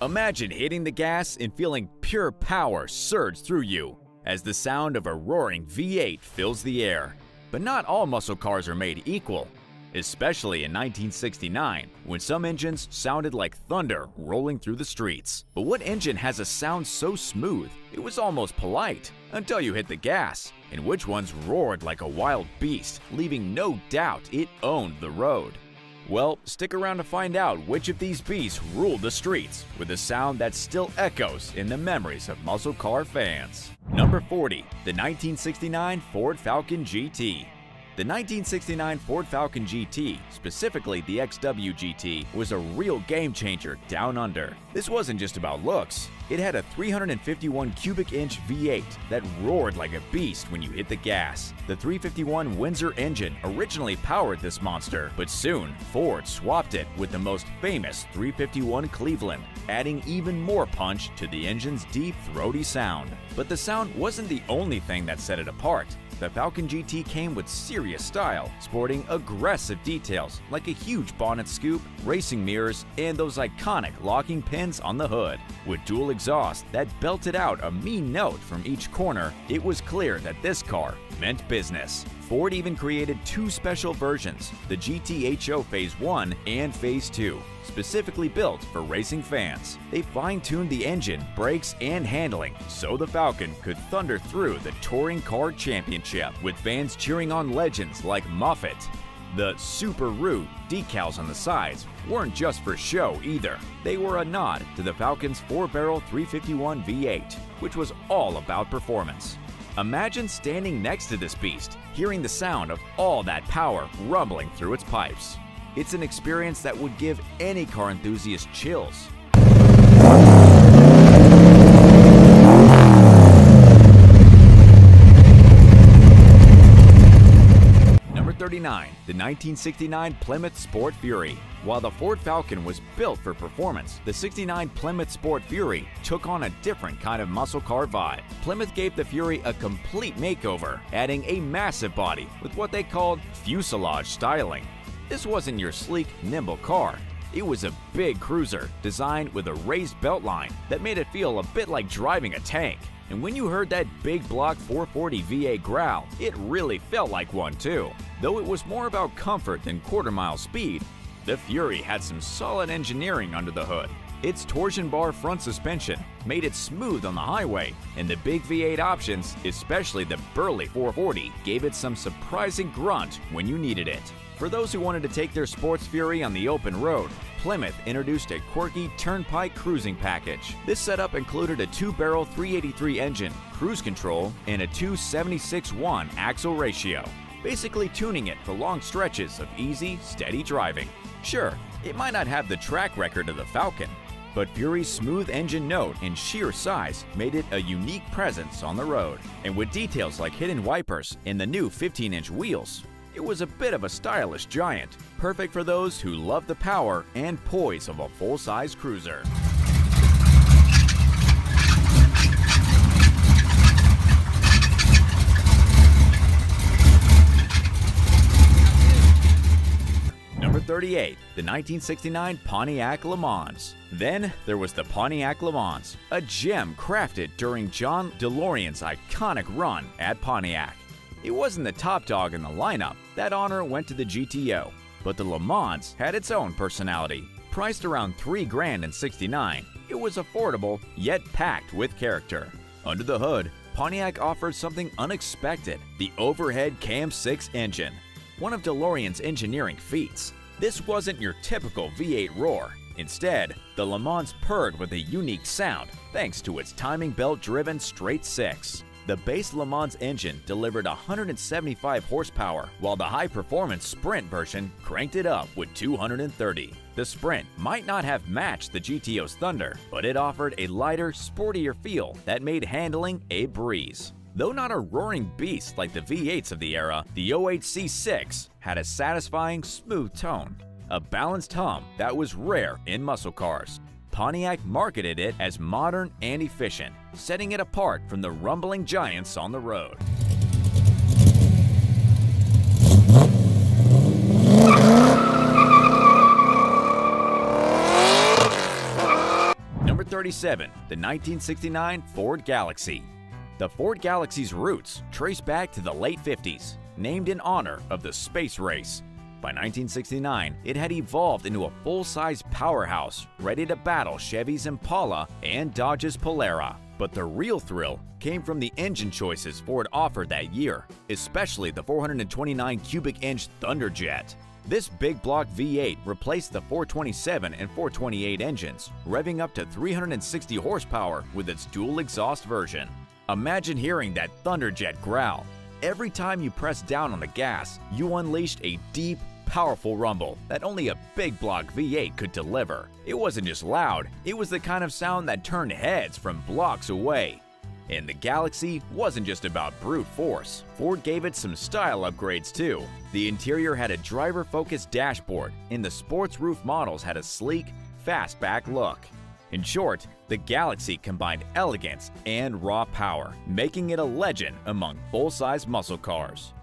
Imagine hitting the gas and feeling pure power surge through you as the sound of a roaring V8 fills the air. But not all muscle cars are made equal, especially in 1969, when some engines sounded like thunder rolling through the streets. But what engine has a sound so smooth it was almost polite until you hit the gas? And which ones roared like a wild beast, leaving no doubt it owned the road? Well, stick around to find out which of these beasts ruled the streets with a sound that still echoes in the memories of muscle car fans. Number 40. The 1969 Ford Falcon GT. The 1969 Ford Falcon GT, specifically the XW GT, was a real game changer down under. This wasn't just about looks. It had a 351 cubic inch V8 that roared like a beast when you hit the gas. The 351 Windsor engine originally powered this monster, but soon Ford swapped it with the most famous 351 Cleveland, adding even more punch to the engine's deep, throaty sound. But the sound wasn't the only thing that set it apart. The Falcon GT came with serious style, sporting aggressive details like a huge bonnet scoop, racing mirrors, and those iconic locking pins on the hood. With dual exhaust that belted out a mean note from each corner, it was clear that this car meant business. Ford even created two special versions, the GT-HO Phase 1 and Phase 2, specifically built for racing fans. They fine-tuned the engine, brakes, and handling so the Falcon could thunder through the Touring Car Championship, with fans cheering on legends like Moffitt. The Subaru decals on the sides weren't just for show either. They were a nod to the Falcon's 4-barrel 351 V8, which was all about performance. Imagine standing next to this beast, hearing the sound of all that power rumbling through its pipes. It's an experience that would give any car enthusiast chills. Number 39. The 1969 Plymouth Sport Fury. While the Ford Falcon was built for performance, the '69 Plymouth Sport Fury took on a different kind of muscle car vibe. Plymouth gave the Fury a complete makeover, adding a massive body with what they called fuselage styling. This wasn't your sleek, nimble car. It was a big cruiser designed with a raised beltline that made it feel a bit like driving a tank. And when you heard that big block 440 V8 growl, it really felt like one too. Though it was more about comfort than quarter-mile speed, the Fury had some solid engineering under the hood. Its torsion bar front suspension made it smooth on the highway, and the big V8 options, especially the burly 440, gave it some surprising grunt when you needed it. For those who wanted to take their sports Fury on the open road, Plymouth introduced a quirky turnpike cruising package. This setup included a 2-barrel 383 engine, cruise control, and a 276:1 axle ratio, basically tuning it for long stretches of easy, steady driving. Sure, it might not have the track record of the Falcon, but Fury's smooth engine note and sheer size made it a unique presence on the road. And with details like hidden wipers and the new 15-inch wheels, it was a bit of a stylish giant, perfect for those who love the power and poise of a full-size cruiser. Number 38. The 1969 Pontiac Le Mans. Then there was the Pontiac Le Mans, a gem crafted during John DeLorean's iconic run at Pontiac. It wasn't the top dog in the lineup. That honor went to the GTO. But the Le Mans had its own personality. Priced around $3,000 in '69, it was affordable yet packed with character. Under the hood, Pontiac offered something unexpected: the overhead Cam 6 engine, one of DeLorean's engineering feats. This wasn't your typical V8 roar. Instead, the Le Mans purred with a unique sound thanks to its timing belt-driven straight six. The base Le Mans engine delivered 175 horsepower, while the high-performance Sprint version cranked it up with 230. The Sprint might not have matched the GTO's Thunder, but it offered a lighter, sportier feel that made handling a breeze. Though not a roaring beast like the V8s of the era, the 08 C6 had a satisfying, smooth tone, a balanced hum that was rare in muscle cars. Pontiac marketed it as modern and efficient, setting it apart from the rumbling giants on the road. Number 37. The 1969 Ford Galaxy. The Ford Galaxy's roots trace back to the late 50s, named in honor of the space race. By 1969, it had evolved into a full-size powerhouse ready to battle Chevy's Impala and Dodge's Polara. But the real thrill came from the engine choices Ford offered that year, especially the 429 cubic inch Thunderjet. This big block V8 replaced the 427 and 428 engines, revving up to 360 horsepower with its dual exhaust version. Imagine hearing that Thunderjet growl. Every time you pressed down on the gas, you unleashed a deep, powerful rumble that only a big block V8 could deliver. It wasn't just loud, it was the kind of sound that turned heads from blocks away. And the Galaxy wasn't just about brute force. Ford gave it some style upgrades too. The interior had a driver-focused dashboard, and the sports roof models had a sleek, fastback look. In short, the Galaxy combined elegance and raw power, making it a legend among full-size muscle cars.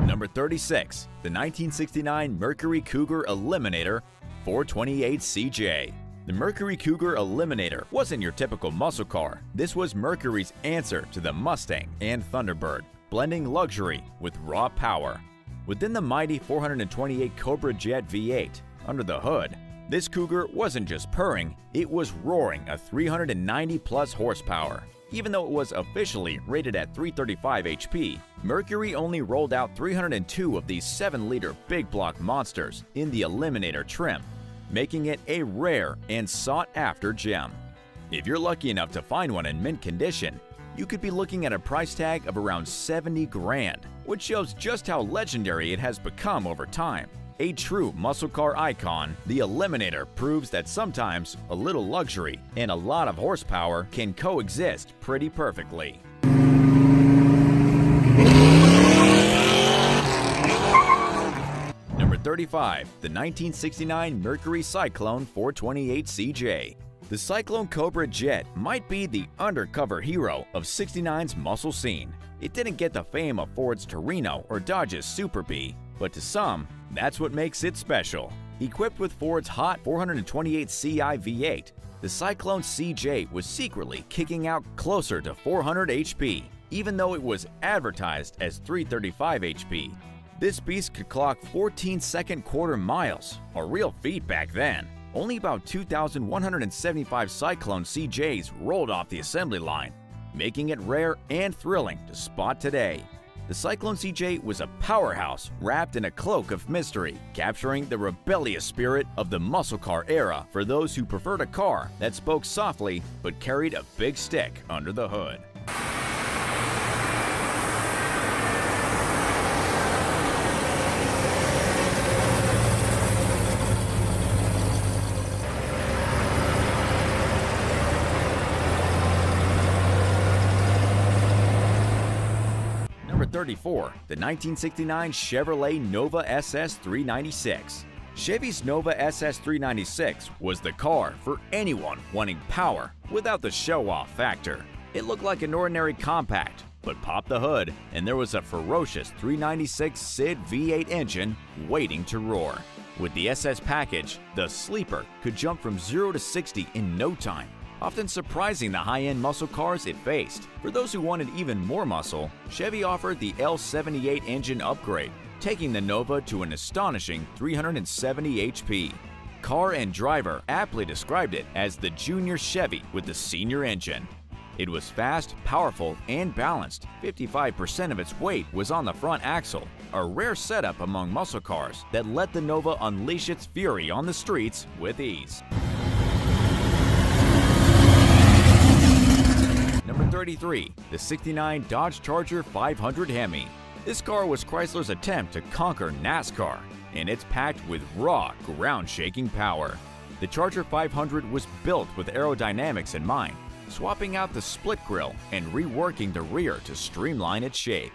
Number 36. The 1969 Mercury Cougar Eliminator 428 CJ. The Mercury Cougar Eliminator wasn't your typical muscle car. This was Mercury's answer to the Mustang and Thunderbird, blending luxury with raw power. Within the mighty 428 Cobra Jet V8, under the hood, this Cougar wasn't just purring, it was roaring a 390-plus horsepower. Even though it was officially rated at 335 HP, Mercury only rolled out 302 of these 7-liter big block monsters in the Eliminator trim, making it a rare and sought-after gem. If you're lucky enough to find one in mint condition, you could be looking at a price tag of around 70 grand, which shows just how legendary it has become over time. A true muscle car icon, the Eliminator proves that sometimes a little luxury and a lot of horsepower can coexist pretty perfectly. Number 35. The 1969 Mercury Cyclone 428 CJ. The Cyclone Cobra Jet might be the undercover hero of '69's muscle scene. It didn't get the fame of Ford's Torino or Dodge's Super Bee, but to some, that's what makes it special. Equipped with Ford's hot 428 Ci V8, the Cyclone CJ was secretly kicking out closer to 400 HP, even though it was advertised as 335 HP. This beast could clock 14-second quarter miles, a real feat back then. Only about 2,175 Cyclone CJs rolled off the assembly line, making it rare and thrilling to spot today. The Cyclone CJ was a powerhouse wrapped in a cloak of mystery, capturing the rebellious spirit of the muscle car era for those who preferred a car that spoke softly but carried a big stick under the hood. Number 34. The 1969 Chevrolet Nova SS 396. Chevy's Nova SS 396 was the car for anyone wanting power without the show-off factor. It looked like an ordinary compact, but pop the hood and there was a ferocious 396 SID V8 engine waiting to roar. With the SS package, the sleeper could jump from 0 to 60 in no time, often surprising the high-end muscle cars it faced. For those who wanted even more muscle, Chevy offered the L78 engine upgrade, taking the Nova to an astonishing 370 HP. Car and Driver aptly described it as the junior Chevy with the senior engine. It was fast, powerful, and balanced. 55% of its weight was on the front axle, a rare setup among muscle cars that let the Nova unleash its fury on the streets with ease. Number 33. The 69 Dodge Charger 500 Hemi. This car was Chrysler's attempt to conquer NASCAR, and it's packed with raw, ground-shaking power. The Charger 500 was built with aerodynamics in mind, swapping out the split grille and reworking the rear to streamline its shape.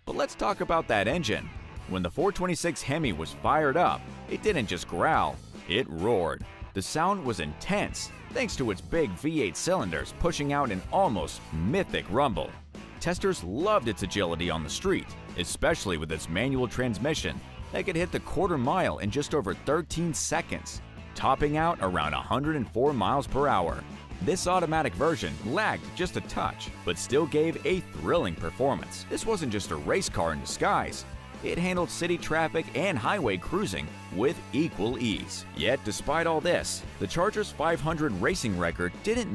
But let's talk about that engine. When the 426 Hemi was fired up, it didn't just growl, it roared. The sound was intense, thanks to its big V8 cylinders pushing out an almost mythic rumble. Testers loved its agility on the street, especially with its manual transmission that could hit the quarter mile in just over 13 seconds, topping out around 104 miles per hour. This automatic version lagged just a touch, but still gave a thrilling performance. This wasn't just a race car in disguise. It handled city traffic and highway cruising with equal ease. Yet, despite all this, the Charger's 500 racing record didn't